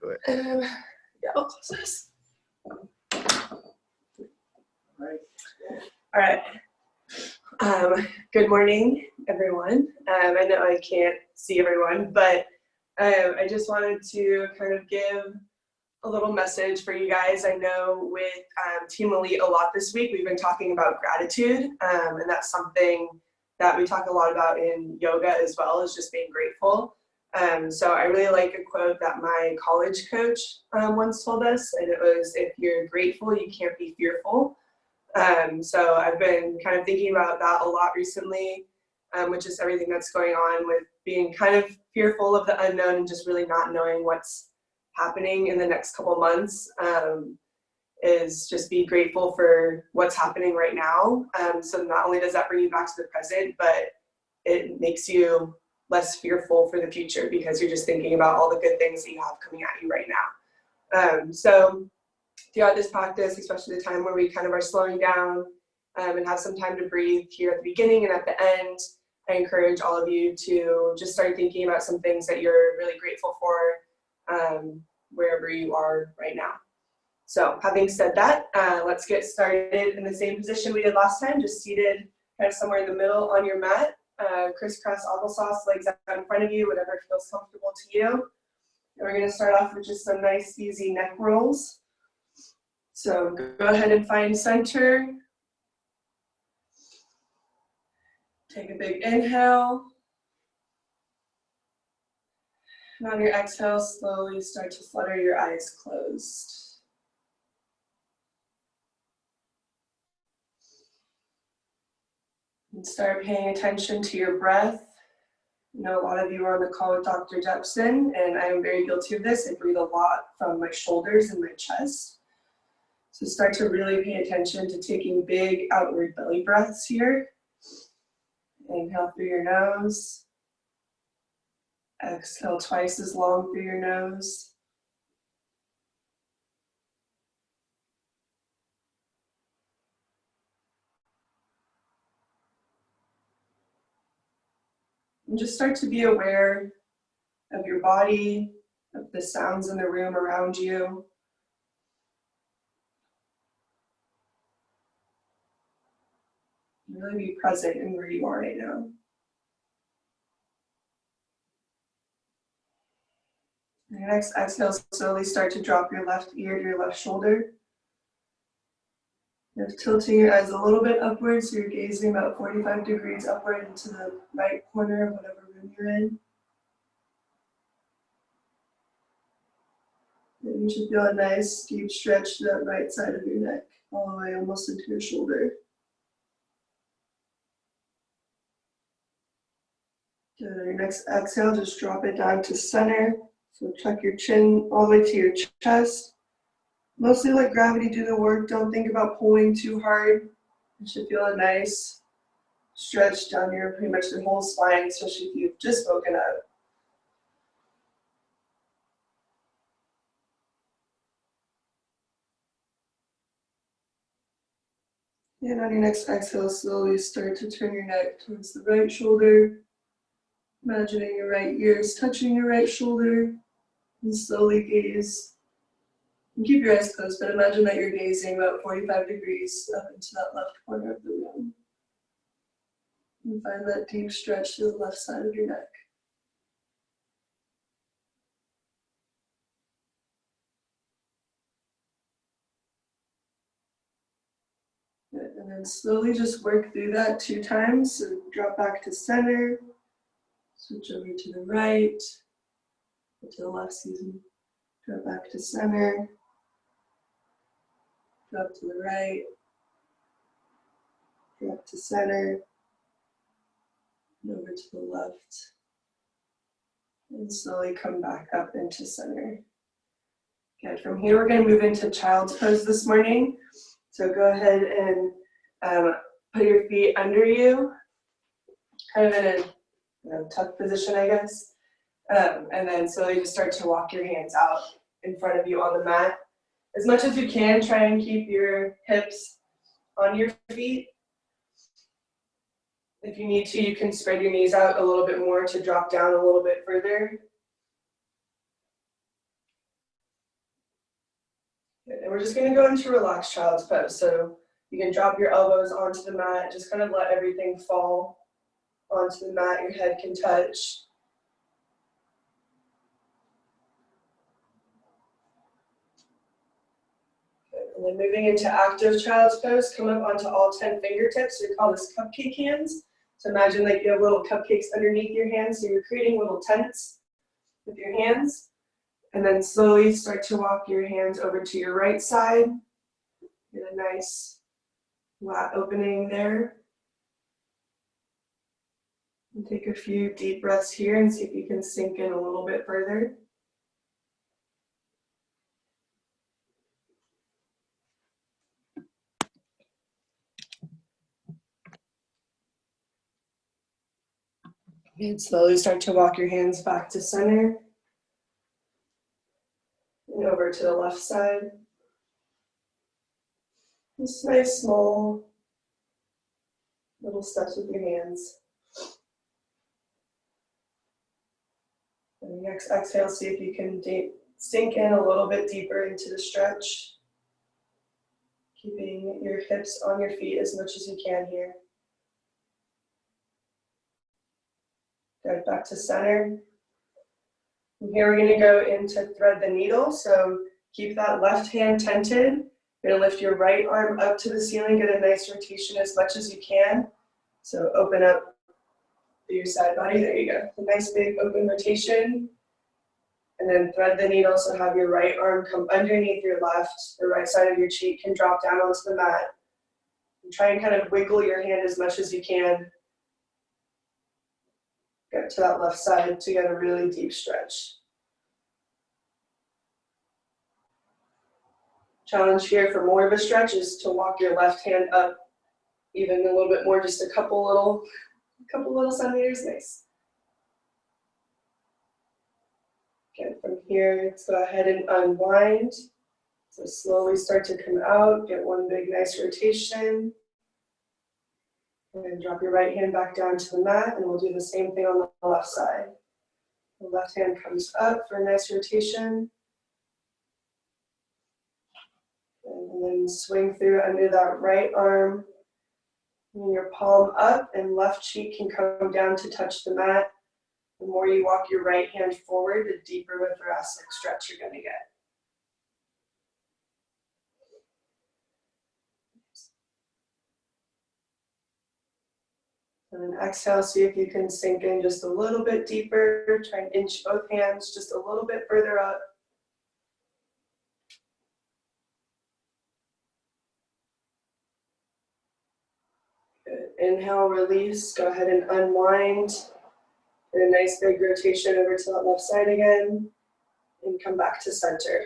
Yeah, I'll close this. All right. Good morning, everyone. I know I can't see everyone, but I just wanted to kind of give a little message for you guys. I know with Team Elite a lot this week, we've been talking about gratitude, and that's something that we talk a lot about in yoga as well, is just being grateful. So I really like a quote that my college coach once told us, and it was, if you're grateful, you can't be fearful. So I've been kind of thinking about that a lot recently, with just everything that's going on with being kind of fearful of the unknown and just really not knowing what's happening in the next couple months, is just be grateful for what's happening right now. So not only does that bring you back to the present, but it makes you less fearful for the future because you're just thinking about all the good things that you have coming at you right now. So throughout this practice, especially the time where we kind of are slowing down and have some time to breathe here at the beginning and at the end, I encourage all of you to just start thinking about some things that you're really grateful for wherever you are right now. So having said that, let's get started in the same position we did last time, just seated kind of somewhere in the middle on your mat, crisscross applesauce, legs out in front of you, whatever feels comfortable to you. And we're going to start off with just some nice, easy neck rolls. So go ahead and find center. Take a big inhale. And on your exhale, slowly start to flutter your eyes closed. And start paying attention to your breath. I know a lot of you are on the call with Dr. Jepson, and I am very guilty of this. I breathe a lot from my shoulders and my chest. So start to really pay attention to taking big outward belly breaths here. Inhale through your nose. Exhale twice as long through your nose. And just start to be aware of your body, of the sounds in the room around you. Really be present in where you are right now. And your next exhale, slowly start to drop your left ear to your left shoulder. You're tilting your eyes a little bit upward, so you're gazing about 45 degrees upward into the right corner of whatever room you're in. And you should feel a nice deep stretch to that right side of your neck, all the way almost into your shoulder. Good. Your next exhale, just drop it down to center. So tuck your chin all the way to your chest. Mostly let gravity do the work. Don't think about pulling too hard. You should feel a nice stretch down your pretty much your whole spine, especially if you've just woken up. And on your next exhale, slowly start to turn your neck towards the right shoulder. Imagining your right ear is touching your right shoulder. And slowly gaze. And keep your eyes closed, but imagine that you're gazing about 45 degrees up into that left corner of the room. And find that deep stretch to the left side of your neck. Good. And then slowly just work through that 2 times. So drop back to center, switch over to the right, or to the left, excuse me. Drop back to center, drop to the right, drop to center, and over to the left. And slowly come back up into center. Good. From here, we're going to move into child's pose this morning. So go ahead and put your feet under you, kind of in a tuck position, I guess. And then slowly just start to walk your hands out in front of you on the mat. As much as you can, try and keep your hips on your feet. If you need to, you can spread your knees out a little bit more to drop down a little bit further. Good. And we're just gonna go into relaxed child's pose. So you can drop your elbows onto the mat, just kind of let everything fall onto the mat, your head can touch. And then moving into active child's pose, come up onto all 10 fingertips. We call this cupcake hands. So imagine like you have little cupcakes underneath your hands, so you're creating little tents with your hands. And then slowly start to walk your hands over to your right side. Get a nice flat opening there. And take a few deep breaths here and see if you can sink in a little bit further. And slowly start to walk your hands back to center and over to the left side. Just nice, small, little steps with your hands. And the next exhale, see if you can sink in a little bit deeper into the stretch. Keeping your hips on your feet as much as you can here. Good, back to center. From here, we're gonna go into thread the needle. So keep that left hand tented. You're gonna lift your right arm up to the ceiling, get a nice rotation as much as you can. So open up your side body, there you go. A nice big open rotation. And then thread the needle, so have your right arm come underneath your left, the right side of your cheek can drop down onto the mat. And try and kind of wiggle your hand as much as you can. Get to that left side to get a really deep stretch. Challenge here for more of a stretch is to walk your left hand up even a little bit more, just a couple little centimeters, nice. Okay, from here, let's go ahead and unwind. So slowly start to come out, get one big nice rotation. And then drop your right hand back down to the mat, and we'll do the same thing on the left side. The left hand comes up for a nice rotation. And then swing through under that right arm. And your palm up and left cheek can come down to touch the mat. The more you walk your right hand forward, the deeper of a thoracic stretch you're going to get. And then exhale, see if you can sink in just a little bit deeper. Try and inch both hands just a little bit further up. Good. Inhale, release. Go ahead and unwind. And a nice big rotation over to that left side again. And come back to center.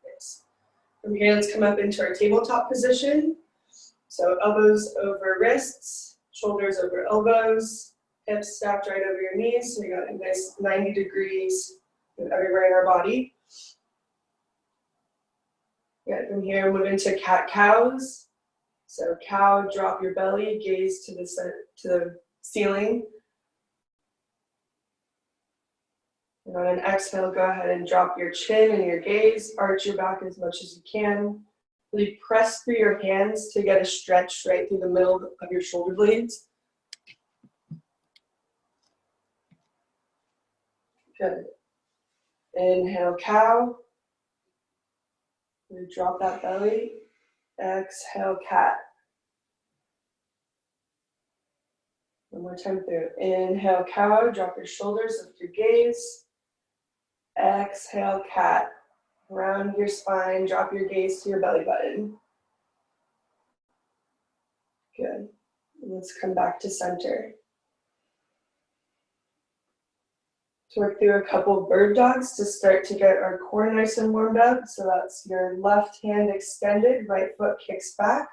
Nice. From here, let's come up into our tabletop position. So elbows over wrists, shoulders over elbows, hips stacked right over your knees. So we got a nice 90 degrees everywhere in our body. Good. From here, move into cat-cows. So cow, drop your belly, gaze to the ceiling. And on an exhale, go ahead and drop your chin and your gaze, arch your back as much as you can. Really press through your hands to get a stretch right through the middle of your shoulder blades. Good. Inhale, cow. Really drop that belly. Exhale, cat. One more time through. Inhale, cow. Drop your shoulders, lift your gaze. Exhale, cat. Round your spine, drop your gaze to your belly button. Good. Let's come back to center. Let's work through a couple bird dogs to start to get our core nice and warmed up. So that's your left hand extended, right foot kicks back.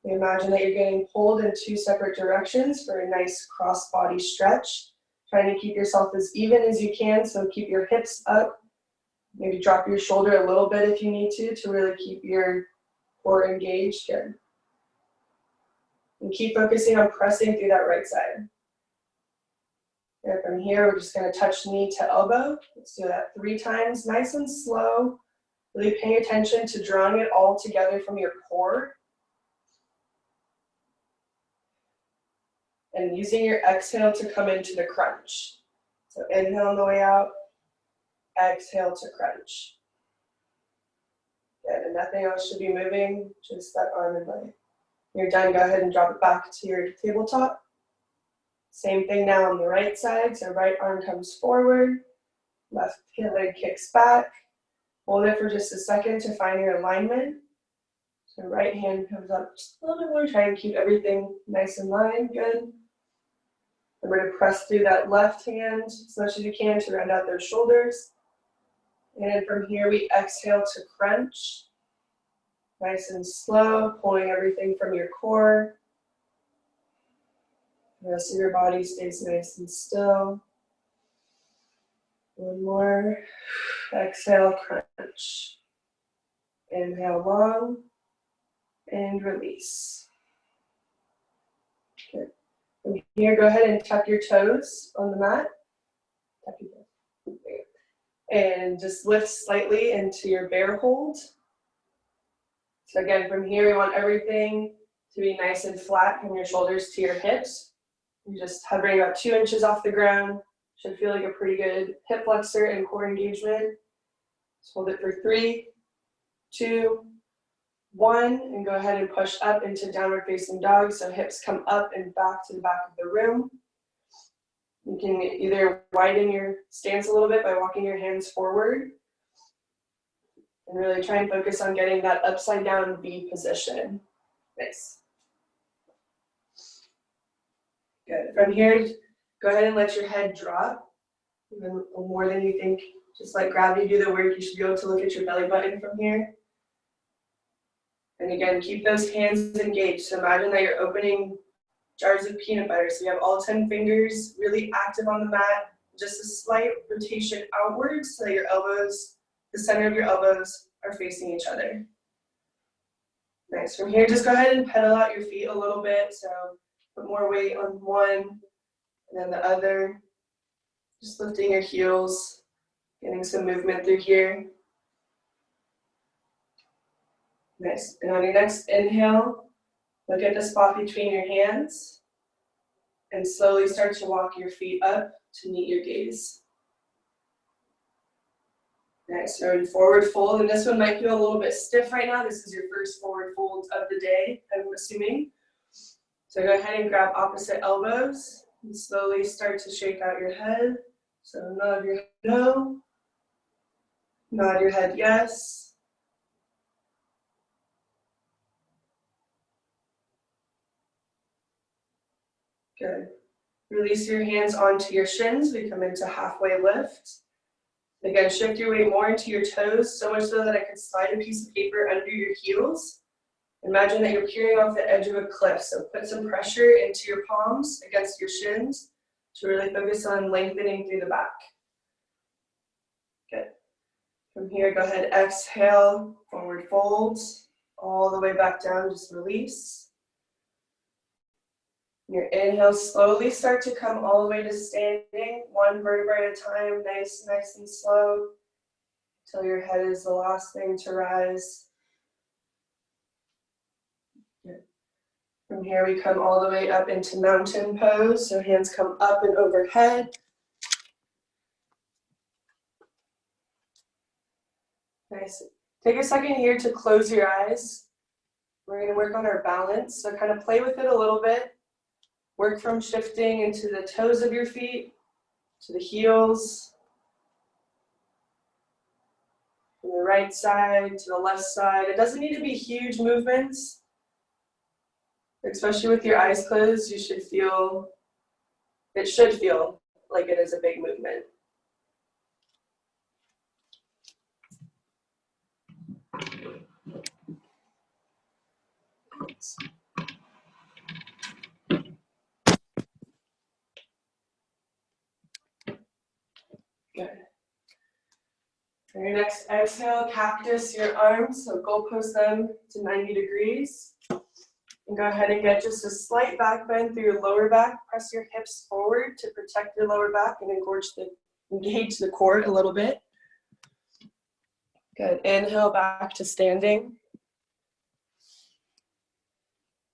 You imagine that you're getting pulled in two separate directions for a nice cross body stretch. Trying to keep yourself as even as you can, so keep your hips up. Maybe drop your shoulder a little bit if you need to really keep your core engaged. Good. And keep focusing on pressing through that right side. And from here, we're just gonna touch knee to elbow. Let's do that 3 times, nice and slow. Really paying attention to drawing it all together from your core. And using your exhale to come into the crunch. So inhale on the way out, exhale to crunch. Good, and nothing else should be moving, just that arm and leg. When you're done, go ahead and drop it back to your tabletop. Same thing now on the right side, so right arm comes forward, left leg kicks back. Hold it for just a second to find your alignment. So right hand comes up just a little bit more, try and keep everything nice and lined, good. And we're gonna press through that left hand as much as you can to round out those shoulders. And from here, we exhale to crunch. Nice and slow, pulling everything from your core. The rest of your body stays nice and still. One more. Exhale, crunch. Inhale long and release. Good. From here, go ahead and tuck your toes on the mat. Tuck your toes. And just lift slightly into your bear hold. So again, from here, we want everything to be nice and flat from your shoulders to your hips. You're just hovering about 2 inches off the ground. Should feel like a pretty good hip flexor and core engagement. Just hold it for 3, 2, 1, and go ahead and push up into downward facing dog. So hips come up and back to the back of the room. You can either widen your stance a little bit by walking your hands forward and really try and focus on getting that upside down V position. Nice. Good. From here, go ahead and let your head drop, even more than you think. Just let gravity do the work. You should be able to look at your belly button from here. And again, keep those hands engaged. So imagine that you're opening jars of peanut butter. So you have all 10 fingers really active on the mat. Just a slight rotation outwards so that your elbows, the center of your elbows, are facing each other. Nice. From here, just go ahead and pedal out your feet a little bit. So put more weight on one and then the other. Just lifting your heels, getting some movement through here. Nice. And on your next inhale, look at the spot between your hands and slowly start to walk your feet up to meet your gaze. Nice. So in forward fold, and this one might feel a little bit stiff right now. This is your first forward fold of the day, I'm assuming. So go ahead and grab opposite elbows and slowly start to shake out your head. So nod your head no, nod your head yes. Good. Release your hands onto your shins. We come into halfway lift. Again, shift your weight more into your toes, so much so that I could slide a piece of paper under your heels. Imagine that you're peering off the edge of a cliff, so put some pressure into your palms against your shins to really focus on lengthening through the back. Good. From here, go ahead, exhale, forward fold, all the way back down, just release. Your inhale, slowly start to come all the way to standing, one vertebrae at a time, nice and slow, until your head is the last thing to rise. Good. From here, we come all the way up into mountain pose, so hands come up and overhead. Nice. Take a second here to close your eyes. We're going to work on our balance, so kind of play with it a little bit. Work from shifting into the toes of your feet, to the heels, from the right side to the left side. It doesn't need to be huge movements, especially with your eyes closed. It should feel like it is a big movement. Good. For your next exhale, cactus your arms, so goalpost them to 90 degrees. And go ahead and get just a slight back bend through your lower back. Press your hips forward to protect your lower back and engage the core a little bit. Good. Inhale back to standing.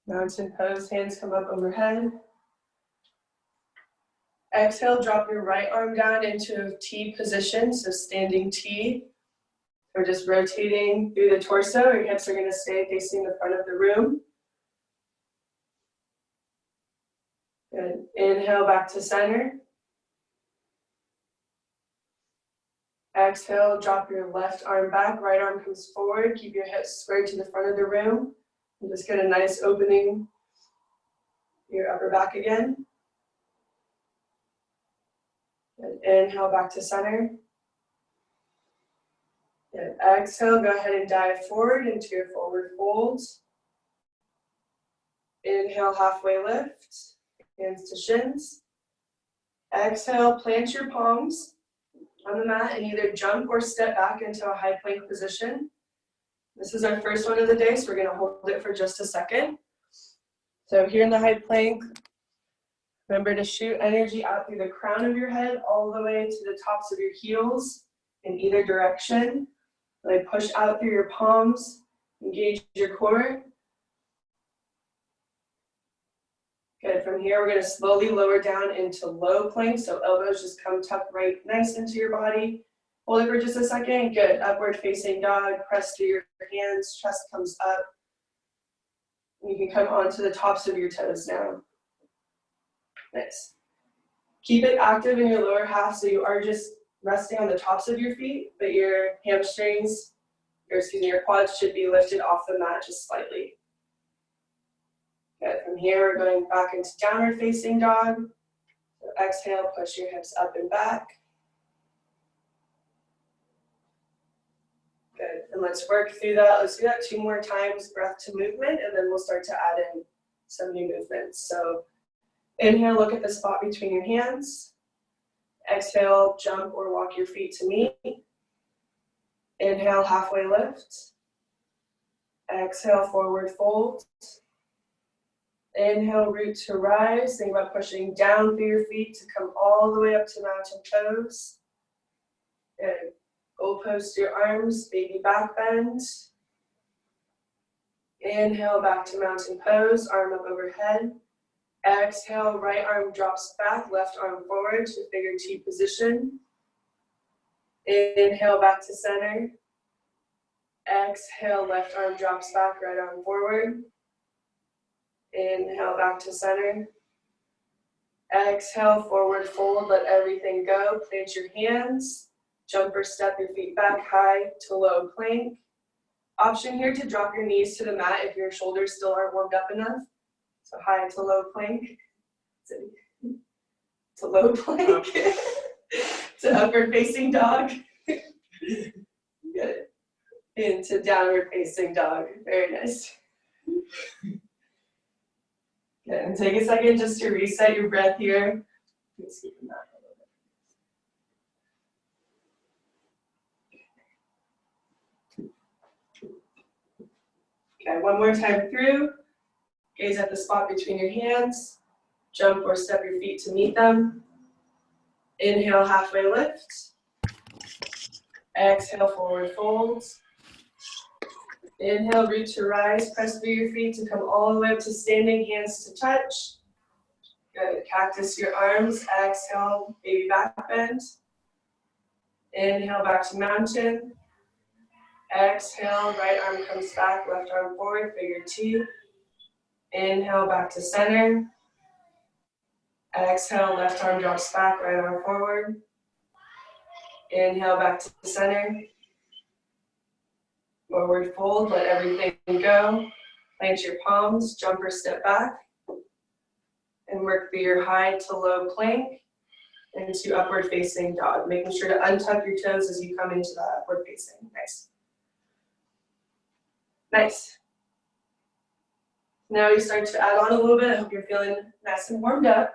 Mountain pose, hands come up overhead. Exhale, drop your right arm down into a T position, so standing T. We're just rotating through the torso. Your hips are going to stay facing the front of the room. Good. Inhale back to center. Exhale, drop your left arm back, right arm comes forward. Keep your hips squared to the front of the room. And just get a nice opening your upper back again. And inhale back to center. And exhale, go ahead and dive forward into your forward fold. Inhale, halfway lift, hands to shins. Exhale, plant your palms on the mat and either jump or step back into a high plank position. This is our first one of the day, so we're gonna hold it for just a second. So here in the high plank, remember to shoot energy out through the crown of your head all the way to the tops of your heels in either direction. Like push out through your palms, engage your core. Good, from here we're gonna slowly lower down into low plank, so elbows just come tucked right nice into your body. Hold it for just a second, good, upward facing dog, press through your hands, chest comes up. You can come onto the tops of your toes now. Nice. Keep it active in your lower half so you are just resting on the tops of your feet, but your hamstrings, your quads should be lifted off the mat just slightly. Good, from here we're going back into downward facing dog. So exhale, push your hips up and back. Good, and let's work through that. Let's do that 2 more times, breath to movement, and then we'll start to add in some new movements. So inhale, look at the spot between your hands. Exhale, jump or walk your feet to meet. Inhale, halfway lift. Exhale, forward fold. Inhale, root to rise. Think about pushing down through your feet to come all the way up to mountain pose. Good. Goal post your arms, baby back bend. Inhale, back to mountain pose, arm up overhead. Exhale, right arm drops back, left arm forward to figure T position. Inhale, back to center. Exhale, left arm drops back, right arm forward. Inhale, back to center. Exhale, forward fold, let everything go. Plant your hands. Jump or step your feet back, high to low plank. Option here to drop your knees to the mat if your shoulders still aren't warmed up enough. So high to low plank. To low plank. To upward facing dog. Good. Into downward facing dog. Very nice. Good. And take a second just to reset your breath here. Let's keep that. Okay, one more time through. Gaze at the spot between your hands. Jump or step your feet to meet them. Inhale, halfway lift. Exhale, forward folds. Inhale, root to rise. Press through your feet to come all the way up to standing, hands to touch. Good. Cactus your arms. Exhale, baby back bend. Inhale, back to mountain. Exhale, right arm comes back, left arm forward, figure T. Inhale, back to center. Exhale, left arm drops back, right arm forward. Inhale, back to center. Forward fold, let everything go. Plant your palms, jump or step back. And work through your high to low plank into upward facing dog. Making sure to untuck your toes as you come into that upward facing. Nice. Nice. Now we start to add on a little bit. I hope you're feeling nice and warmed up.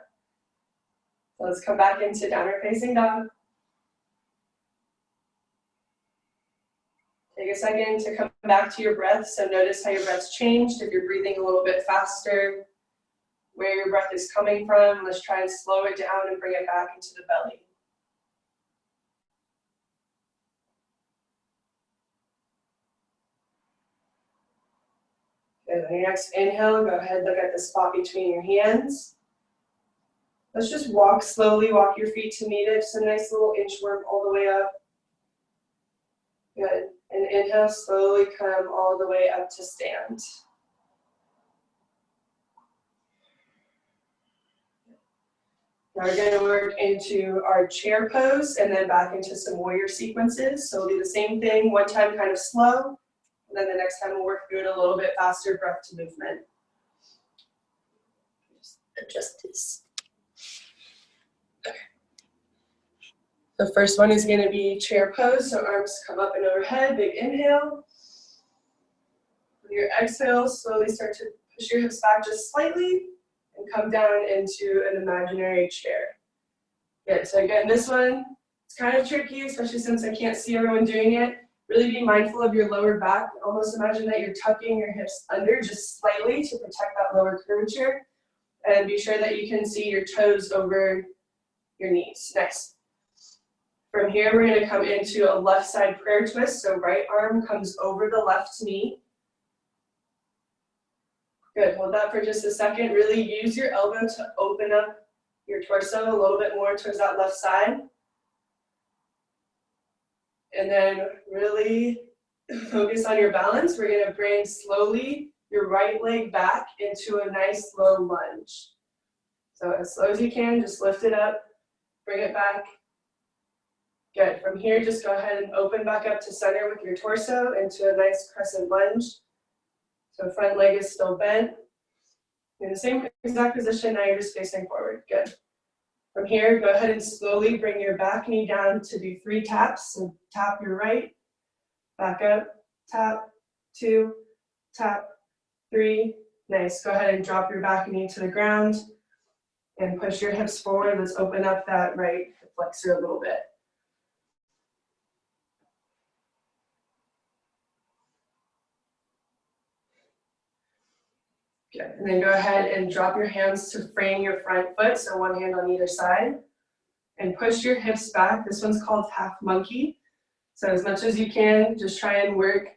So let's come back into downward facing dog. Take a second to come back to your breath. So notice how your breath's changed. If you're breathing a little bit faster, where your breath is coming from. Let's try and slow it down and bring it back into the belly. Good. On your next inhale, go ahead, look at the spot between your hands. Let's just walk slowly, walk your feet to meet it. Just a nice little inchworm all the way up. Good. And inhale, slowly come all the way up to stand. Now we're going to work into our chair pose and then back into some warrior sequences. So we'll do the same thing, one time kind of slow, and then the next time we'll work through it a little bit faster, breath to movement. Just adjust this. Okay. The first one is going to be chair pose, so arms come up and overhead, big inhale. With your exhale, slowly start to push your hips back just slightly and come down into an imaginary chair. Good, so again, this one, it's kind of tricky, especially since I can't see everyone doing it. Really be mindful of your lower back. Almost imagine that you're tucking your hips under just slightly to protect that lower curvature. And be sure that you can see your toes over your knees. Nice. From here, we're going to come into a left side prayer twist. So right arm comes over the left knee. Good, hold that for just a second. Really use your elbow to open up your torso a little bit more towards that left side. And then really focus on your balance. We're going to bring slowly your right leg back into a nice slow lunge. So as slow as you can, just lift it up, bring it back. Good, from here, just go ahead and open back up to center with your torso into a nice crescent lunge. So front leg is still bent. In the same exact position, now you're just facing forward. Good. From here, go ahead and slowly bring your back knee down to do 3 taps. So tap your right, back up, tap, 2, tap, 3. Nice. Go ahead and drop your back knee to the ground and push your hips forward. Let's open up that right hip flexor a little bit. Good. And then go ahead and drop your hands to frame your front foot, so one hand on either side. And push your hips back. This one's called half monkey. So as much as you can, just try and work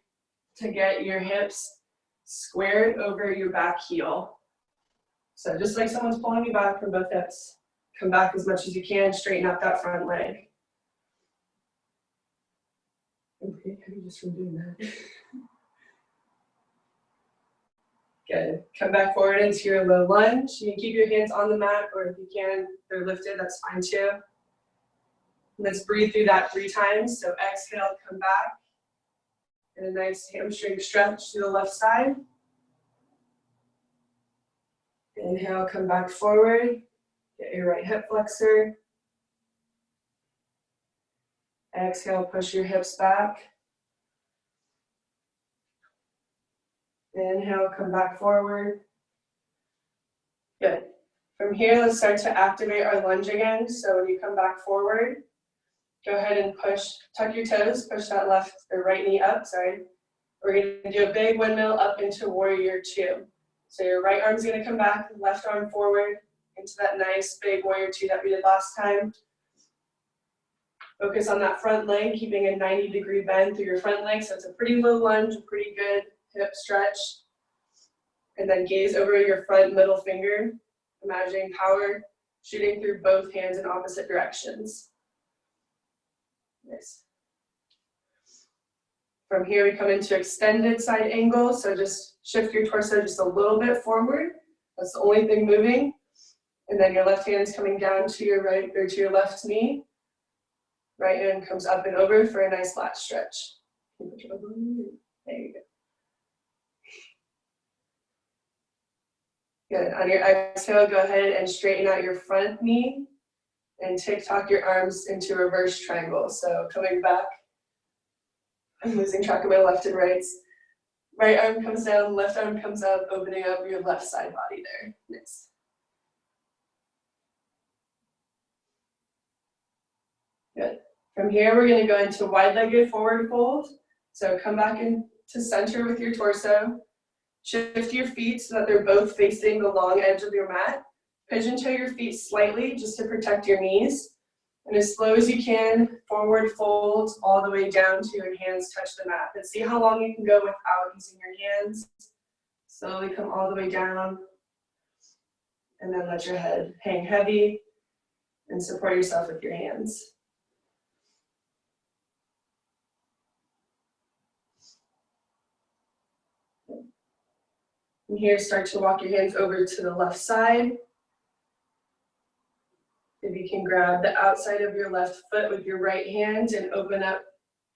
to get your hips squared over your back heel. So just like someone's pulling you back from both hips, come back as much as you can, straighten out that front leg. I'm pretty heavy just from doing that. Good. Come back forward into your low lunge. You can keep your hands on the mat, or if you can, they're lifted, that's fine too. Let's breathe through that 3 times. So exhale, come back. And a nice hamstring stretch to the left side. Inhale, come back forward. Get your right hip flexor. Exhale, push your hips back. Inhale, come back forward. Good. From here, let's start to activate our lunge again. So when you come back forward, go ahead and push, tuck your toes, push that left or right knee up, sorry. We're gonna do a big windmill up into warrior 2. So your right arm's gonna come back, left arm forward into that nice big warrior 2 that we did last time. Focus on that front leg, keeping a 90-degree bend through your front leg. So it's a pretty low lunge, a pretty good hip stretch. And then gaze over your front middle finger, imagining power shooting through both hands in opposite directions. Nice. From here, we come into extended side angle. So just shift your torso just a little bit forward. That's the only thing moving. And then your left hand is coming down to your right or to your left knee. Right hand comes up and over for a nice lat stretch. There you go. Good. On your exhale, go ahead and straighten out your front knee and tick-tock your arms into reverse triangle. So coming back, I'm losing track of my left and rights. Right arm comes down, left arm comes up, opening up your left side body there. Nice. Good. From here, we're going to go into wide-legged forward fold. So come back into center with your torso. Shift your feet so that they're both facing the long edge of your mat. Pigeon toe your feet slightly just to protect your knees. And as slow as you can, forward fold all the way down to your hands touch the mat. And see how long you can go without using your hands. Slowly come all the way down. And then let your head hang heavy and support yourself with your hands. From here, start to walk your hands over to the left side. If you can grab the outside of your left foot with your right hand and open up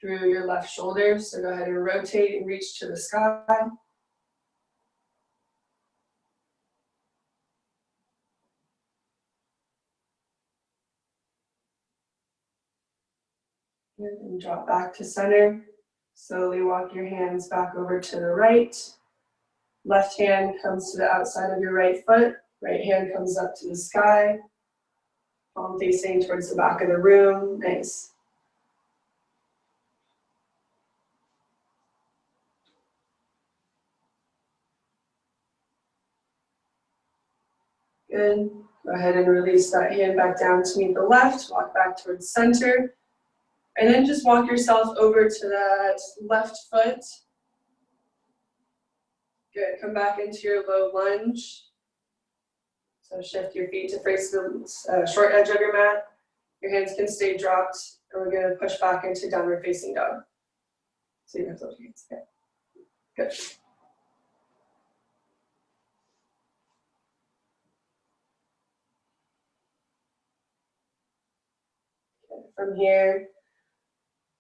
through your left shoulder. So go ahead and rotate and reach to the sky. And drop back to center. Slowly walk your hands back over to the right. Left hand comes to the outside of your right foot. Right hand comes up to the sky. Palm facing towards the back of the room. Nice. Good. Go ahead and release that hand back down to meet the left. Walk back towards center. And then just walk yourself over to that left foot. Good. Come back into your low lunge. So shift your feet to face the short edge of your mat. Your hands can stay dropped, and we're going to push back into downward facing dog. So you have those hands. Okay. Good. Okay. From here,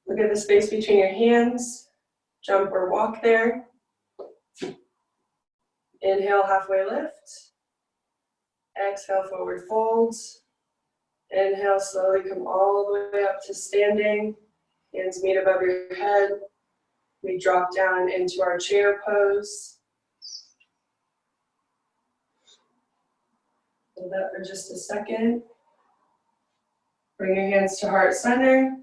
look at the space between your hands. Jump or walk there. Inhale, halfway lift. Exhale, forward fold. Inhale, slowly come all the way up to standing. Hands meet above your head. We drop down into our chair pose. Hold that for just a second. Bring your hands to heart center,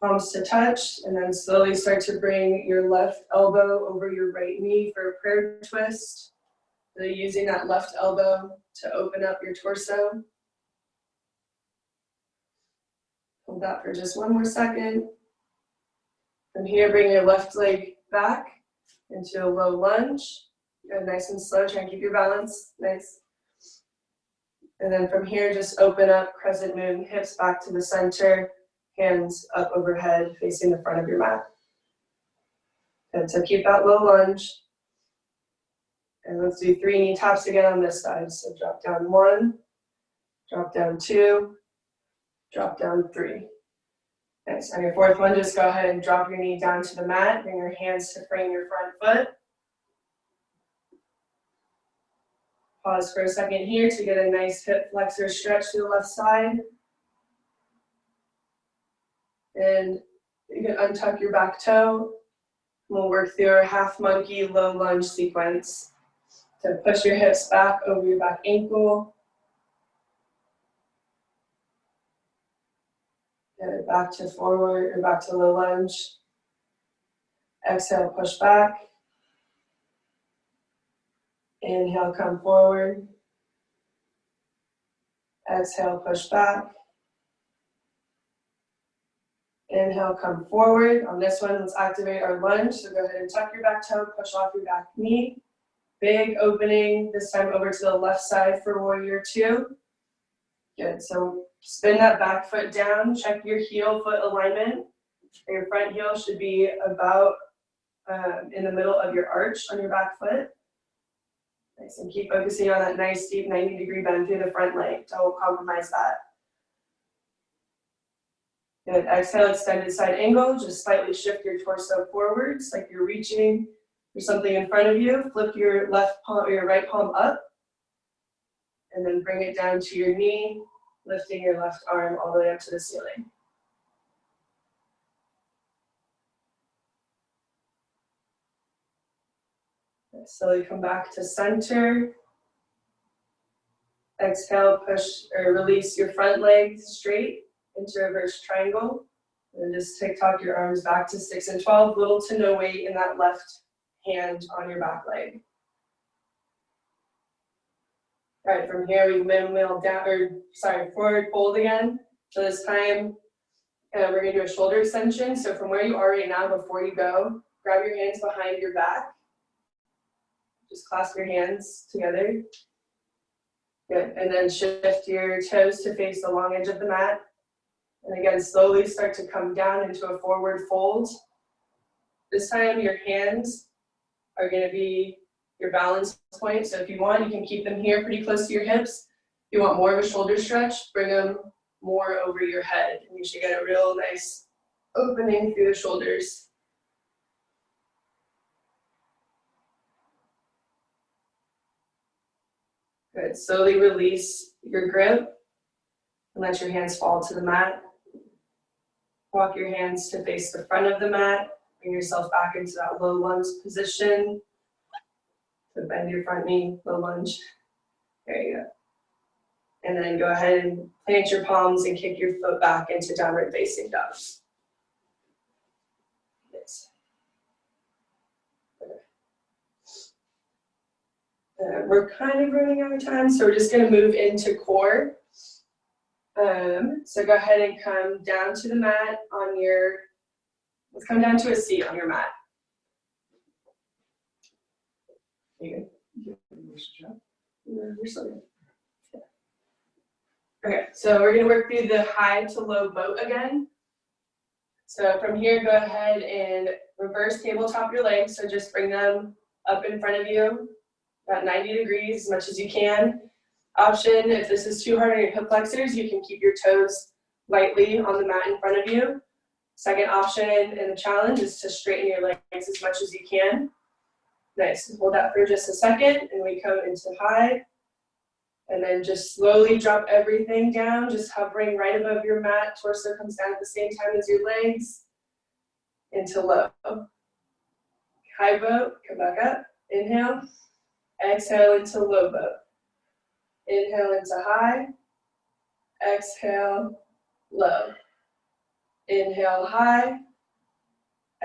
palms to touch, and then slowly start to bring your left elbow over your right knee for a prayer twist. Really using that left elbow to open up your torso. Hold that for just one more second. From here, bring your left leg back into a low lunge. Good, nice and slow, try and keep your balance, nice. And then from here, just open up, crescent moon, hips back to the center, hands up overhead, facing the front of your mat. Good, so keep that low lunge. And let's do 3 knee taps again on this side. So drop down 1, drop down 2, drop down 3. Nice. On your 4th one, just go ahead and drop your knee down to the mat. Bring your hands to frame your front foot. Pause for a second here to get a nice hip flexor stretch to the left side. And you can untuck your back toe. We'll work through our half monkey low lunge sequence. So push your hips back over your back ankle. Get it back to forward or back to low lunge. Exhale, push back. Inhale, come forward. Exhale, push back. Inhale, come forward. On this one, let's activate our lunge. So go ahead and tuck your back toe, push off your back knee. Big opening, this time over to the left side for warrior 2. Good, so spin that back foot down, check your heel foot alignment. Your front heel should be about in the middle of your arch on your back foot. Nice, and keep focusing on that nice deep 90-degree bend through the front leg. Don't compromise that. Good, exhale, extended side angle. Just slightly shift your torso forwards like you're reaching for something in front of you. Flip your left palm or your right palm up. And then bring it down to your knee, lifting your left arm all the way up to the ceiling. Slowly come back to center. Exhale, push or release your front leg straight into reverse triangle. And just tick-tock your arms back to 6 and 12, little to no weight in that left hand on your back leg. All right, from here we windmill down, forward fold again. So this time we're gonna do a shoulder extension. So from where you are right now, before you go, grab your hands behind your back. Just clasp your hands together. Good, and then shift your toes to face the long edge of the mat. And again, slowly start to come down into a forward fold. This time your hands are gonna be your balance point. So if you want, you can keep them here pretty close to your hips. If you want more of a shoulder stretch, bring them more over your head. And you should get a real nice opening through the shoulders. Good, slowly release your grip and let your hands fall to the mat. Walk your hands to face the front of the mat. Bring yourself back into that low lunge position. So bend your front knee, low lunge. There you go. And then go ahead and plant your palms and kick your foot back into downward facing dog. Yes. We're kind of running out of time, so we're just going to move into core. So go ahead and come down to the mat on your, let's come down to a seat on your mat. You good? You're so good. Okay, so we're going to work through the high to low boat again. So from here, go ahead and reverse tabletop your legs. So just bring them up in front of you, about 90 degrees, as much as you can. Option, if this is too hard on your hip flexors, you can keep your toes lightly on the mat in front of you. Second option in the challenge is to straighten your legs as much as you can. Nice, hold that for just a second, and we come into high. And then just slowly drop everything down, just hovering right above your mat. Torso comes down at the same time as your legs. Into low. High boat, come back up. Inhale. Exhale into low boat. Inhale into high. Exhale, low. Inhale, high.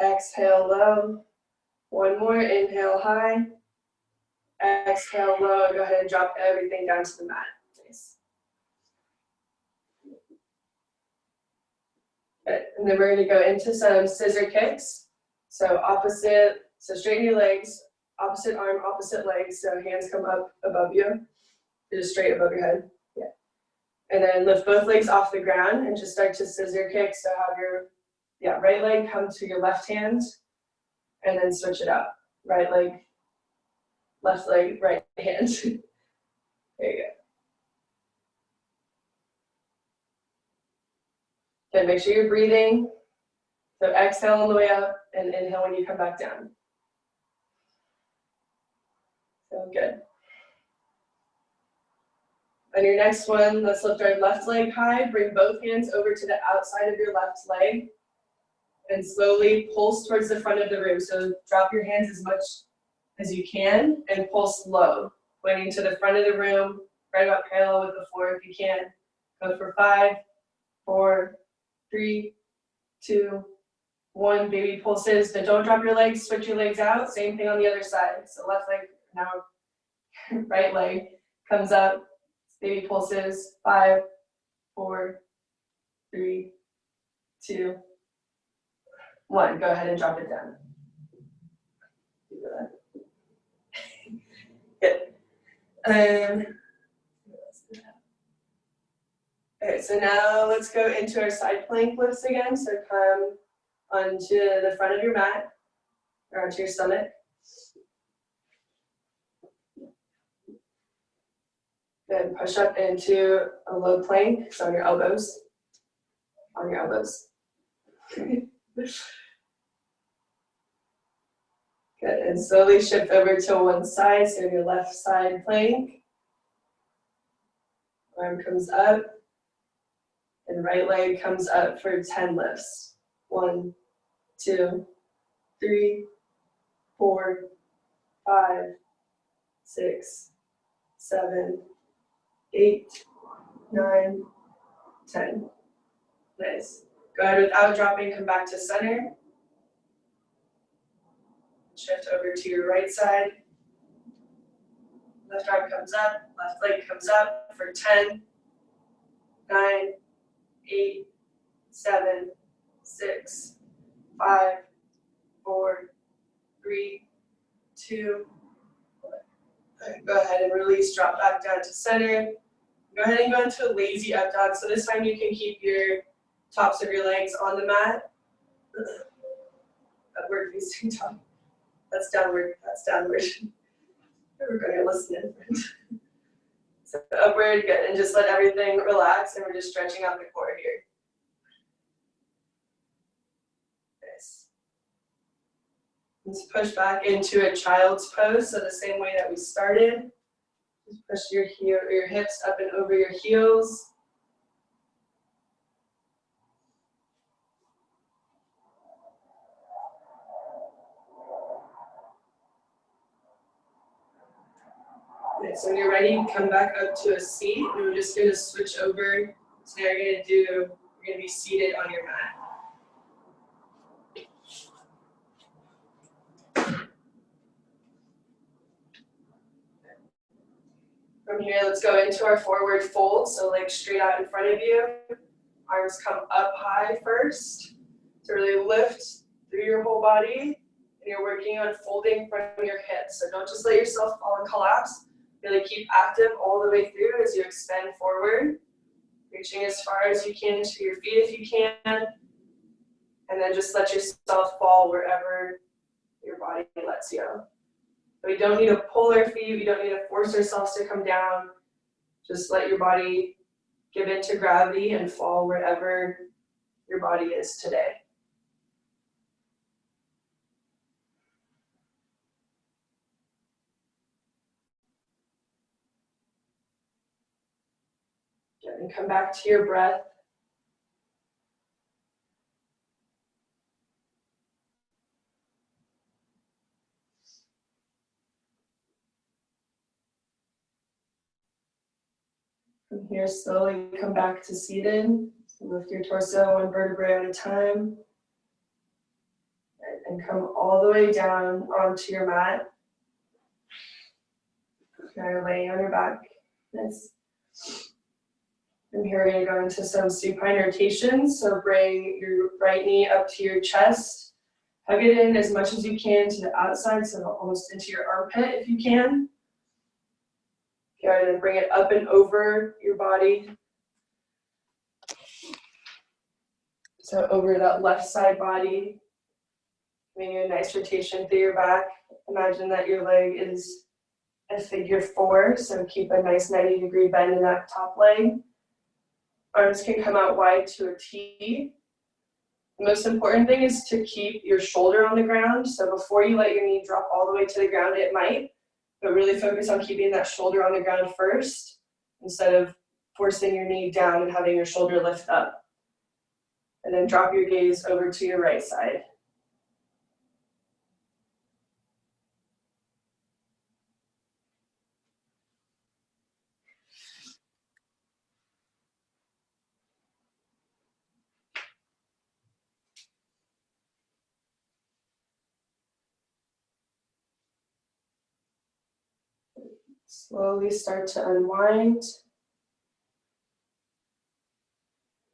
Exhale, low. One more. Inhale, high. Exhale, low. Go ahead and drop everything down to the mat. Nice. Good. And then we're going to go into some scissor kicks. So straighten your legs, opposite arm, opposite leg. So hands come up above you, just straight above your head. Yeah. And then lift both legs off the ground and just start to scissor kick. So have your right leg come to your left hand, and then switch it up. Right leg, left leg, right hand. There you go. Good, make sure you're breathing. So exhale on the way up and inhale when you come back down. So good. On your next one, let's lift our left leg high. Bring both hands over to the outside of your left leg and slowly pulse towards the front of the room. So drop your hands as much as you can and pulse low, pointing to the front of the room, right about parallel with the floor if you can. Go for 5, 4, 3, 2, 1. Baby pulses. Then don't drop your legs, switch your legs out. Same thing on the other side. So left leg, now right leg comes up. Baby pulses. 5, 4, 3, 2, 1. Go ahead and drop it down. Good. Okay, so now let's go into our side plank lifts again. So come onto the front of your mat or onto your stomach. Then push up into a low plank, so on your elbows. On your elbows. Good, and slowly shift over to one side, so your left side plank. Arm comes up, and right leg comes up for 10 lifts. 1, 2, 3, 4, 5, 6, 7, 8, 9, 10. Nice. Go ahead without dropping, come back to center. Shift over to your right side. Left arm comes up, left leg comes up for 10, 9, 8, 7, 6, 5, 4, 3, 2. Go ahead and release, drop back down to center. Go ahead and go into a lazy up dog. So this time you can keep your tops of your legs on the mat. Upward facing dog. That's downward, that's downward. We're going to listen in. So upward, good, and just let everything relax, and we're just stretching out the core here. Nice. Let's push back into a child's pose, so the same way that we started. Just push your hips up and over your heels. Okay, so when you're ready, come back up to a seat, and we're just going to switch over. So now you're going to be seated on your mat. From here, let's go into our forward fold, so legs straight out in front of you. Arms come up high first to really lift through your whole body, and you're working on folding from your hips. So don't just let yourself fall and collapse. Really keep active all the way through as you extend forward, reaching as far as you can to your feet if you can, and then just let yourself fall wherever your body lets you. We don't need to pull our feet, we don't need to force ourselves to come down. Just let your body give in to gravity and fall wherever your body is today. Good, and come back to your breath. From here, slowly come back to seated. So lift your torso one vertebrae at a time. And come all the way down onto your mat. Now you're laying on your back. Nice. From here, we're going to go into some supine rotations. So bring your right knee up to your chest. Hug it in as much as you can to the outside, so almost into your armpit if you can. Go ahead and bring it up and over your body. So over that left side body. Making a nice rotation through your back. Imagine that your leg is a figure 4, so keep a nice 90-degree bend in that top leg. Arms can come out wide to a T. The most important thing is to keep your shoulder on the ground. So before you let your knee drop all the way to the ground, it might, but really focus on keeping that shoulder on the ground first instead of forcing your knee down and having your shoulder lift up. And then drop your gaze over to your right side. Slowly start to unwind.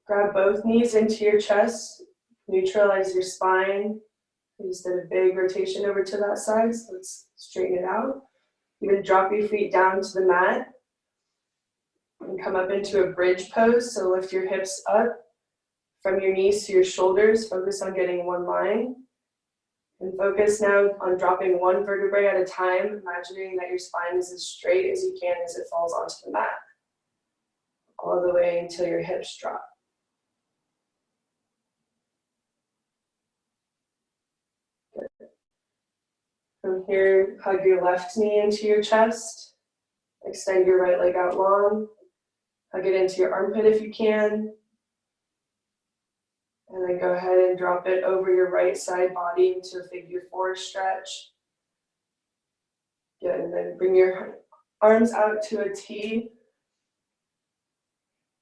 Grab both knees into your chest. Neutralize your spine. We just did a big rotation over to that side, so let's straighten it out. You're going to drop your feet down to the mat and come up into a bridge pose. So lift your hips up from your knees to your shoulders. Focus on getting one line. And focus now on dropping one vertebrae at a time, imagining that your spine is as straight as you can as it falls onto the mat, all the way until your hips drop. Good. From here, hug your left knee into your chest. Extend your right leg out long. Hug it into your armpit if you can. And then go ahead and drop it over your right side body into a figure 4 stretch. Good, and then bring your arms out to a T.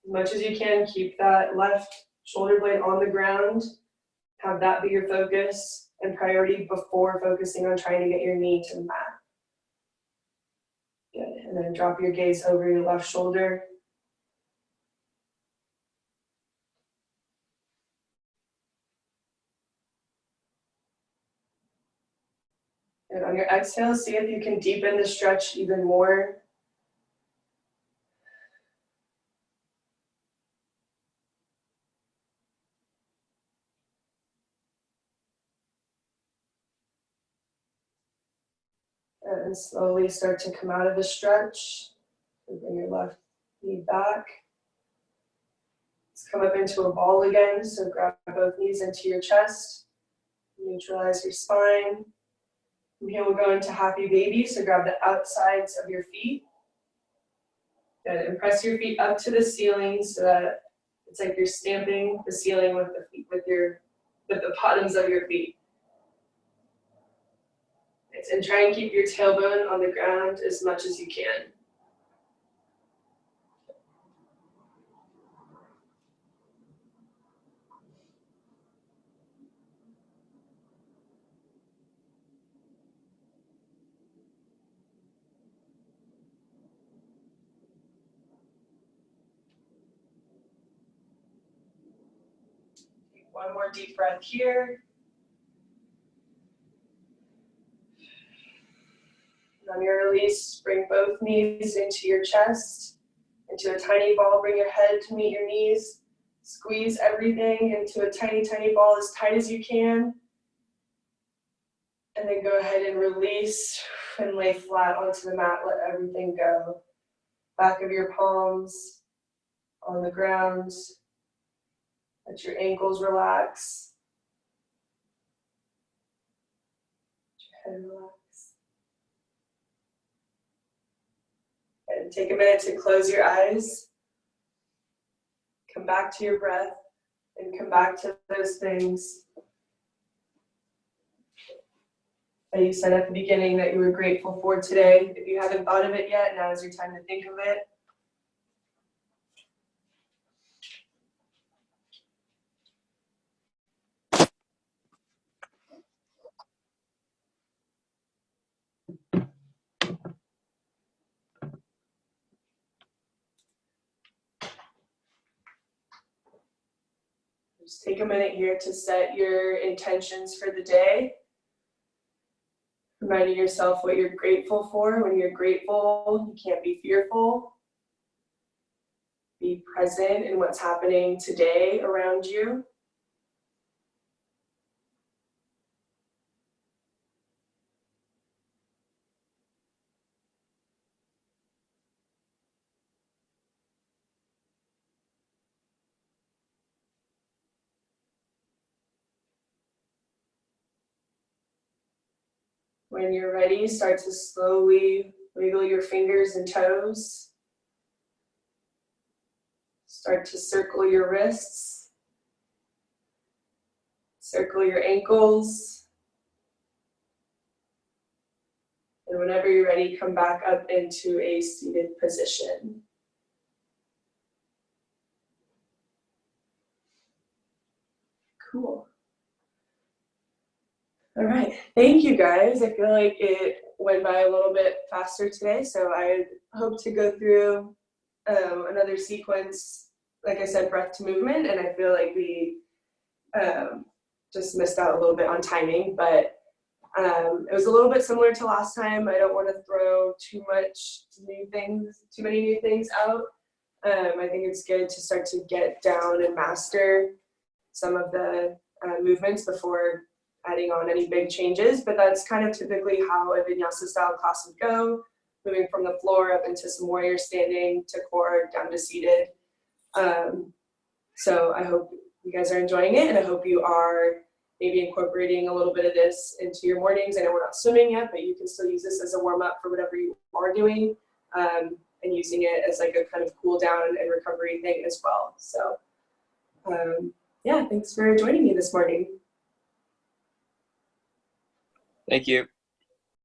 As much as you can, keep that left shoulder blade on the ground. Have that be your focus and priority before focusing on trying to get your knee to the mat. Good, and then drop your gaze over your left shoulder. And on your exhale, see if you can deepen the stretch even more. And slowly start to come out of the stretch. And bring your left knee back. Let's come up into a ball again. So grab both knees into your chest. Neutralize your spine. From here we'll go into happy baby. So grab the outsides of your feet. Good. And press your feet up to the ceiling so that it's like you're stamping the ceiling with the feet, with the bottoms of your feet. And try and keep your tailbone on the ground as much as you can. Take one more deep breath here. On your release, bring both knees into your chest, into a tiny ball. Bring your head to meet your knees. Squeeze everything into a tiny, tiny ball as tight as you can. And then go ahead and release and lay flat onto the mat. Let everything go. Back of your palms on the ground. Let your ankles relax. Let your head relax. And take a minute to close your eyes. Come back to your breath and come back to those things that you said at the beginning that you were grateful for today. If you haven't thought of it yet, now is your time to think of it. Just take a minute here to set your intentions for the day. Reminding yourself what you're grateful for. When you're grateful, you can't be fearful. Be present in what's happening today around you. When you're ready, start to slowly wiggle your fingers and toes. Start to circle your wrists. Circle your ankles. And whenever you're ready, come back up into a seated position. Cool. All right, thank you guys. I feel like it went by a little bit faster today, so I hope to go through another sequence, like I said, breath to movement, and I feel like we just missed out a little bit on timing, but it was a little bit similar to last time. I don't want to throw too many new things out. I think it's good to start to get down and master some of the movements before adding on any big changes, but that's kind of typically how a vinyasa style class would go, moving from the floor up into some warrior standing to core down to seated. So I hope you guys are enjoying it, and I hope you are maybe incorporating a little bit of this into your mornings. I know we're not swimming yet, but you can still use this as a warm-up for whatever you are doing, and using it as like a kind of cool down and recovery thing as well. So yeah, thanks for joining me this morning. Thank you.